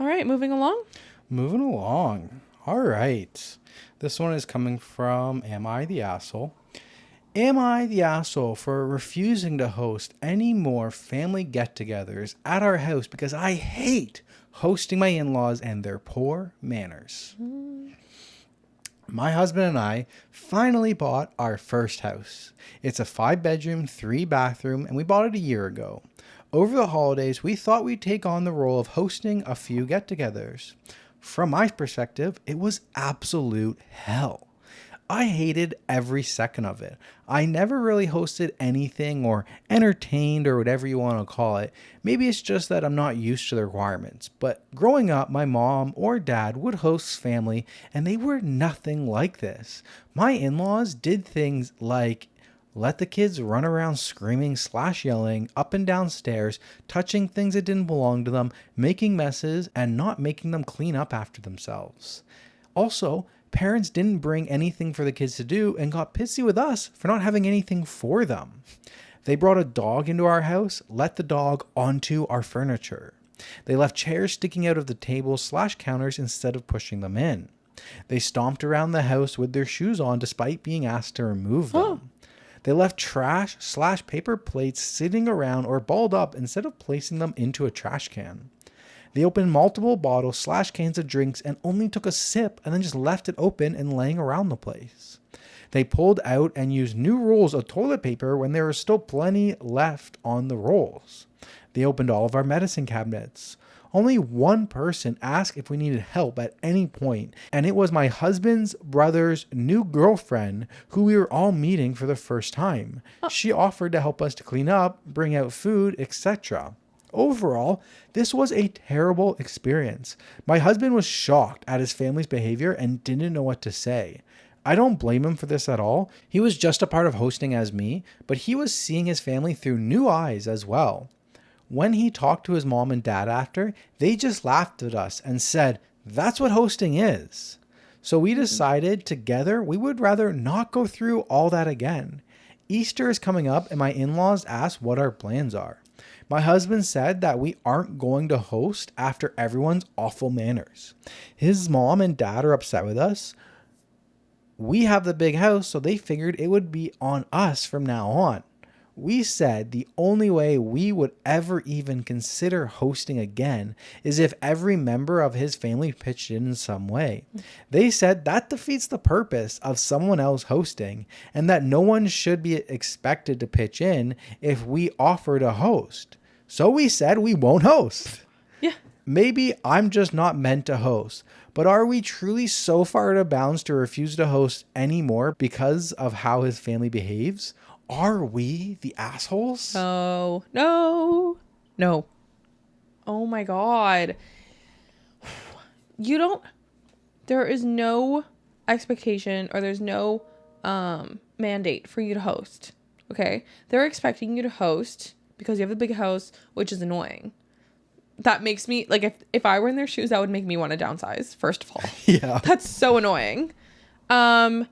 All right, moving along. Moving along. All right. This one is coming from Am I the Asshole? Am I the asshole for refusing to host any more family get-togethers at our house because I hate hosting my in-laws and their poor manners? My husband and I finally bought our first house. It's a 5-bedroom, 3-bathroom, and we bought it a year ago. Over the holidays, we thought we'd take on the role of hosting a few get-togethers. From my perspective, it was absolute hell. I hated every second of it. I never really hosted anything or entertained or whatever you want to call it. Maybe it's just that I'm not used to the requirements. But growing up, my mom or dad would host family and they were nothing like this. My in-laws did things like let the kids run around screaming / yelling up and down stairs, touching things that didn't belong to them, making messes, and not making them clean up after themselves. Also, parents didn't bring anything for the kids to do and got pissy with us for not having anything for them. They brought a dog into our house, let the dog onto our furniture. They left chairs sticking out of the tables / counters instead of pushing them in. They stomped around the house with their shoes on despite being asked to remove them. They left trash / paper plates sitting around or balled up instead of placing them into a trash can. They opened multiple bottles / cans of drinks and only took a sip and then just left it open and laying around the place. They pulled out and used new rolls of toilet paper when there was still plenty left on the rolls. They opened all of our medicine cabinets. Only one person asked if we needed help at any point, and it was my husband's brother's new girlfriend who we were all meeting for the first time. She offered to help us to clean up, bring out food, etc. Overall, this was a terrible experience. My husband was shocked at his family's behavior and didn't know what to say. I don't blame him for this at all. He was just a part of hosting as me, but he was seeing his family through new eyes as well. When he talked to his mom and dad after, they just laughed at us and said, "That's what hosting is." So we decided together we would rather not go through all that again. Easter is coming up and my in-laws asked what our plans are. My husband said that we aren't going to host after everyone's awful manners. His mom and dad are upset with us. We have the big house, so they figured it would be on us from now on. We said the only way we would ever even consider hosting again is if every member of his family pitched in some way. They said that defeats the purpose of someone else hosting and that no one should be expected to pitch in if we offer to host. So we said we won't host. Yeah. Maybe I'm just not meant to host, but are we truly so far out of bounds to refuse to host anymore because of how his family behaves? Are we the assholes? No. Oh my God. There is no expectation or there's no mandate for you to host. Okay. They're expecting you to host because you have a big house, which is annoying. That makes me like, if I were in their shoes, that would make me want to downsize, first of all. Yeah. That's so annoying. And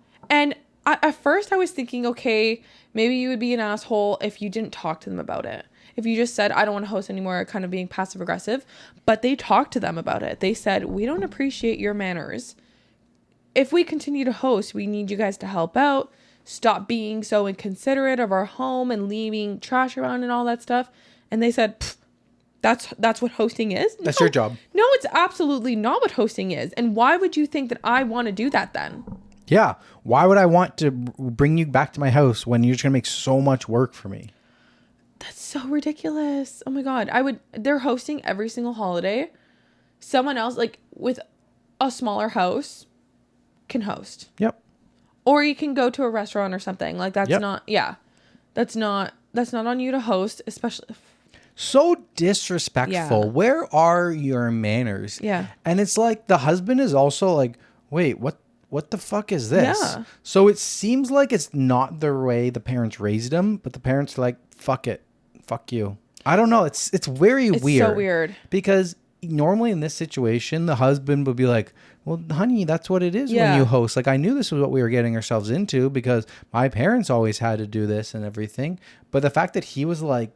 at first I was thinking, okay, maybe you would be an asshole if you didn't talk to them about it. If you just said, I don't want to host anymore, kind of being passive aggressive. But they talked to them about it. They said, we don't appreciate your manners. If we continue to host, we need you guys to help out. Stop being so inconsiderate of our home and leaving trash around and all that stuff. And they said, that's what hosting is? That's your job. No, it's absolutely not what hosting is. And why would you think that I want to do that then? Yeah. Why would I want to bring you back to my house when you're just going to make so much work for me? That's so ridiculous. Oh my God. They're hosting every single holiday. Someone else, like with a smaller house, can host. Yep. Or you can go to a restaurant or something. Like that's not on you to host, especially. So disrespectful. Yeah. Where are your manners? Yeah. And it's like the husband is also like, wait, what the fuck is this? Yeah. So it seems like it's not the way the parents raised him, but the parents are like, fuck it. Fuck you. I don't know. It's very weird. It's so weird. Because normally in this situation, the husband would be like, well, honey, that's what it is when you host. Like, I knew this was what we were getting ourselves into because my parents always had to do this and everything. But the fact that he was like,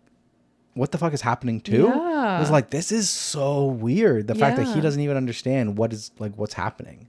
what the fuck is happening too. Yeah. It was like, this is so weird. The fact that he Yeah. doesn't even understand what's happening.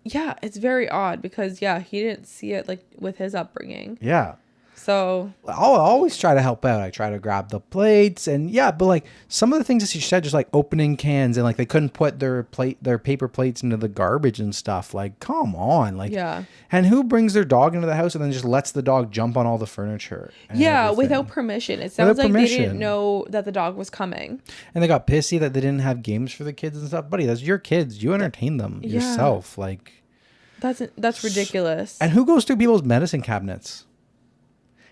Yeah, it's very odd because he didn't see it like with his upbringing. Yeah. So I'll always try to help out. I try to grab the plates and but like some of the things that she said, just like opening cans and like they couldn't put their paper plates into the garbage and stuff. Like, come on. Like, yeah. And who brings their dog into the house and then just lets the dog jump on all the furniture? Yeah, everything? without permission. It sounds Without like they permission. didn't know that the dog was coming. And they got pissy that they didn't have games for the kids and stuff. Buddy, that's your kids. You entertain them yourself. Like, that's ridiculous. And who goes through people's medicine cabinets?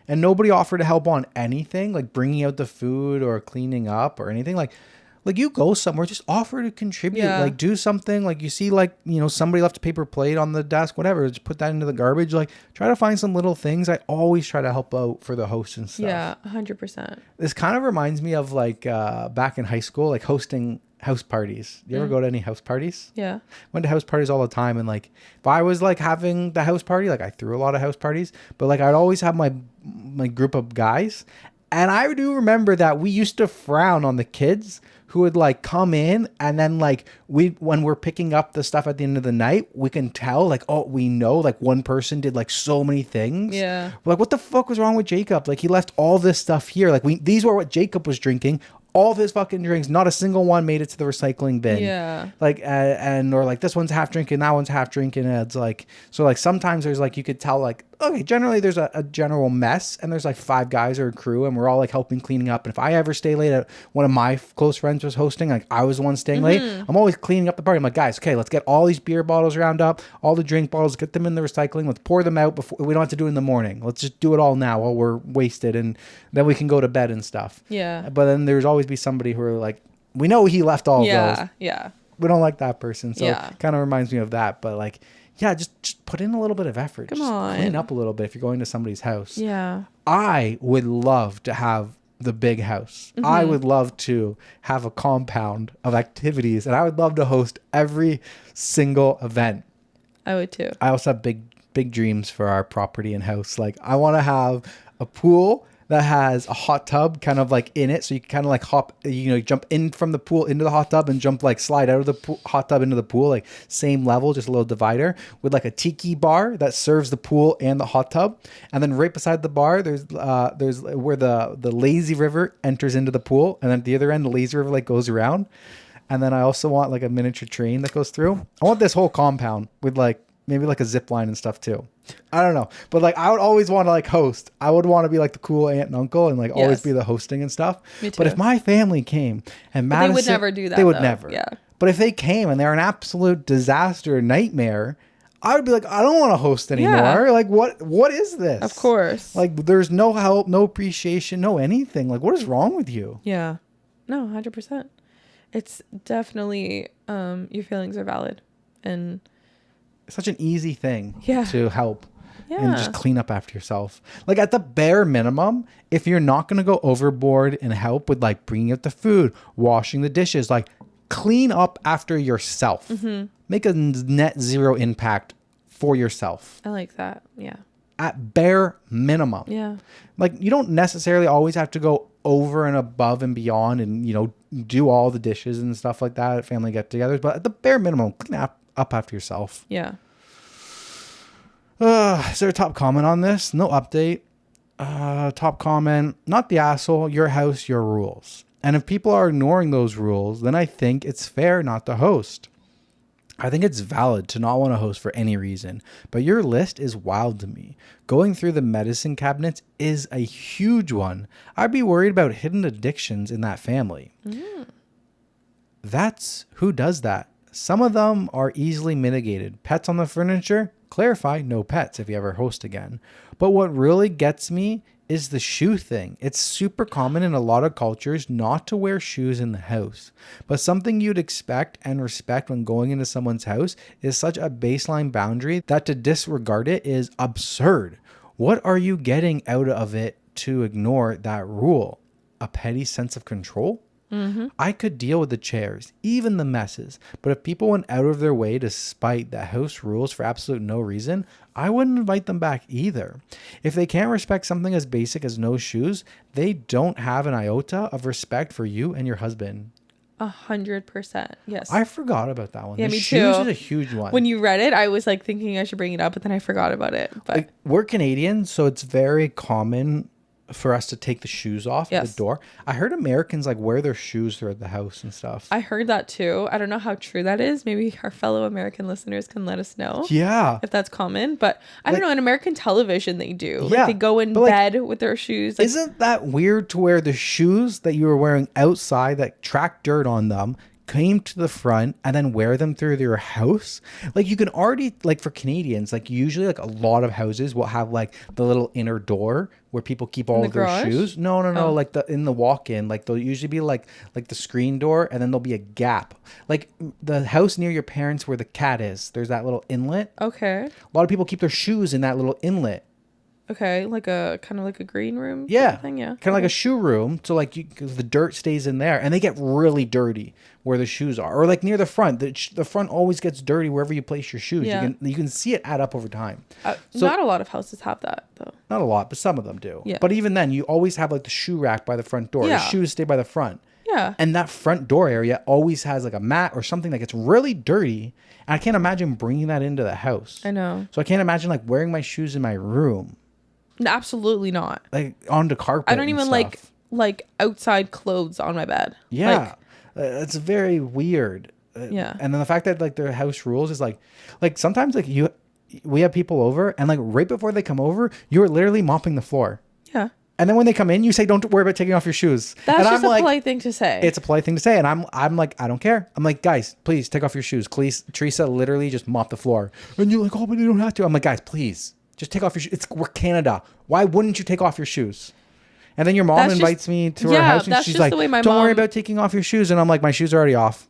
And nobody offered to help on anything, like bringing out the food or cleaning up or anything. Like you go somewhere, just offer to contribute. Yeah. Like do something. Like you see, like, you know, somebody left a paper plate on the desk, whatever. Just put that into the garbage. Like try to find some little things. I always try to help out for the host and stuff. Yeah, 100%. This kind of reminds me of like back in high school, like hosting house parties. Do you ever go to any house parties? Yeah. Went to house parties all the time, and like if I was like having the house party, like I threw a lot of house parties, but like I'd always have my group of guys, and I do remember that we used to frown on the kids who would like come in, and then like when we're picking up the stuff at the end of the night, we can tell like, oh, we know like one person did like so many things. Yeah. We're like, what the fuck was wrong with Jacob? Like he left all this stuff here. Like these were what Jacob was drinking. All of his fucking drinks, not a single one made it to the recycling bin. Yeah. Like, or like this one's half drinking, that one's half drinking. And it's like, so like sometimes there's like, you could tell like, okay, generally there's a general mess and there's like 5 guys or a crew and we're all like helping cleaning up. And if I ever stay late at one of my close friends was hosting, like I was the one staying late, I'm always cleaning up the party. I'm like, guys, okay, let's get all these beer bottles round up, all the drink bottles, get them in the recycling. Let's pour them out before we don't have to do it in the morning. Let's just do it all now while we're wasted. And then we can go to bed and stuff. Yeah. But then there's always be somebody who are like, we know he left all of those. Yeah. We don't like that person. So Yeah. it kind of reminds me of that. But like, yeah, just put in a little bit of effort. Come just on. clean up a little bit if you're going to somebody's house. Yeah. I would love to have the big house. I would love to have a compound of activities, and I would love to host every single event. I would too. I also have big dreams for our property and house. Like I want to have a pool that has a hot tub kind of like in it, so you can kind of like hop, you know, jump in from the pool into the hot tub and jump like slide out of the hot tub into the pool, like same level, just a little divider with like a tiki bar that serves the pool and the hot tub. And then right beside the bar there's where the lazy river enters into the pool, and then at the other end the lazy river like goes around. And then I also want like a miniature train that goes through. I want this whole compound with like maybe like a zip line and stuff too. I don't know. But like I would always want to like host. I would want to be like the cool aunt and uncle and like always be the hosting and stuff. Me too. But if my family came and Madison, they would never do that. They would though. never. Yeah. But if they came and they're an absolute disaster, nightmare, I would be like, I don't want to host anymore. Yeah. Like what is this? Of course. Like there's no help, no appreciation, no anything. Like what is wrong with you? Yeah. No, 100%. It's definitely your feelings are valid, and It's such an easy thing to help and just clean up after yourself. Like at the bare minimum, if you're not going to go overboard and help with like bringing out the food, washing the dishes, like clean up after yourself. Make a net zero impact for yourself. I like that. Yeah. At bare minimum. Yeah. Like you don't necessarily always have to go over and above and beyond and, you know, do all the dishes and stuff like that at family get-togethers, but at the bare minimum, clean up after yourself. Yeah. Is there a top comment on this? No update. Top comment, not the asshole, your house, your rules. And if people are ignoring those rules, then I think it's fair not to host. I think it's valid to not want to host for any reason, but your list is wild to me. Going through the medicine cabinets is a huge one. I'd be worried about hidden addictions in that family. That's who does that. Some of them are easily mitigated. Pets on the furniture? Clarify, no pets if you ever host again. But what really gets me is the shoe thing. It's super common in a lot of cultures not to wear shoes in the house. But something you'd expect and respect when going into someone's house is such a baseline boundary that to disregard it is absurd. What are you getting out of it to ignore that rule? A petty sense of control? I could deal with the chairs, even the messes. But if people went out of their way to spite the house rules for absolute no reason, I wouldn't invite them back either. If they can't respect something as basic as no shoes, they don't have an iota of respect for you and your husband. 100%. Yes. I forgot about that one. Yeah, the me shoes too. is a huge one. When you read it, I was like thinking I should bring it up, but then I forgot about it. But Like, we're Canadian, so it's very common for us to take the shoes off at the door. I heard Americans like wear their shoes throughout the house and stuff. I heard that too. I don't know how true that is. Maybe our fellow American listeners can let us know. Yeah. If that's common. But I don't know, in American television they do. Yeah, Like they go in bed with their shoes. Like, isn't that weird to wear the shoes that you were wearing outside that track dirt on them, came to the front, and then wear them through your house? Like, you can already, like, for Canadians, like, usually like a lot of houses will have like the little inner door where people keep all of their shoes. No, like in the walk-in, like there'll usually be like the screen door, and then there'll be a gap. Like the house near your parents where the cat is, there's that little inlet. Okay. A lot of people keep their shoes in that little inlet. Okay, like a kind of like a green room. Yeah, thing. Yeah, kind of like a shoe room. So like cause the dirt stays in there, and they get really dirty where the shoes are, or like near the front. The front always gets dirty wherever you place your shoes. Yeah. You can see it add up over time. So, not a lot of houses have that though. Not a lot, but some of them do. Yeah. But even then, you always have like the shoe rack by the front door. Yeah. The shoes stay by the front. Yeah. And that front door area always has like a mat or something that gets really dirty. And I can't imagine bringing that into the house. I know. So I can't imagine like wearing my shoes in my room. Absolutely not. Like onto carpet. I don't even like outside clothes on my bed. Yeah. It's very weird. Yeah. And then the fact that like their house rules is like sometimes like we have people over, and like right before they come over, you're literally mopping the floor. Yeah. And then when they come in, you say, "Don't worry about taking off your shoes." That's and just a polite thing to say. It's a polite thing to say, and I'm like, I don't care. I'm like, guys, please take off your shoes. Please, Teresa literally just mopped the floor, and you're like, "Oh, but you don't have to." I'm like, guys, please, just take off your shoes. We're Canada. Why wouldn't you take off your shoes? And then your mom invites me to her house, and she's like, "Don't worry about taking off your shoes." And I'm like, my shoes are already off.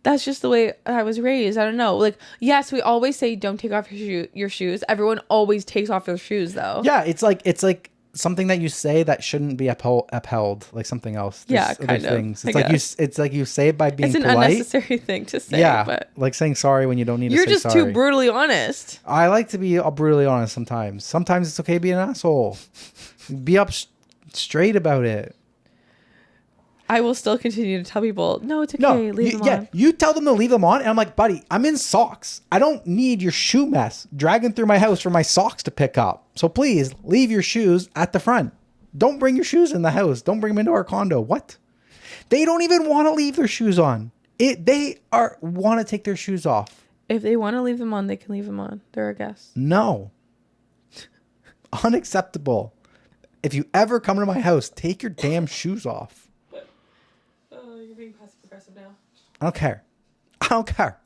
That's just the way I was raised. I don't know. Like, yes, we always say don't take off your shoes. Everyone always takes off their shoes, though. Yeah, it's like something that you say that shouldn't be upheld, like something else. There's kind of things. It's like you say it by being polite. It's an unnecessary thing to say. Yeah, but like saying sorry when you don't need to say sorry. You're just too brutally honest. I like to be brutally honest sometimes. Sometimes it's okay to be an asshole. Be straight about it. I will still continue to tell people, no, it's okay. Leave them on. Yeah, you tell them to leave them on, and I'm like, buddy, I'm in socks. I don't need your shoe mess dragging through my house for my socks to pick up. So please leave your shoes at the front. Don't bring your shoes in the house. Don't bring them into our condo. What? They don't even want to leave their shoes on. They want to take their shoes off. If they want to leave them on, they can leave them on. They're a guest. No. Unacceptable. If you ever come to my house, take your damn shoes off. You're being passive aggressive now. I don't care.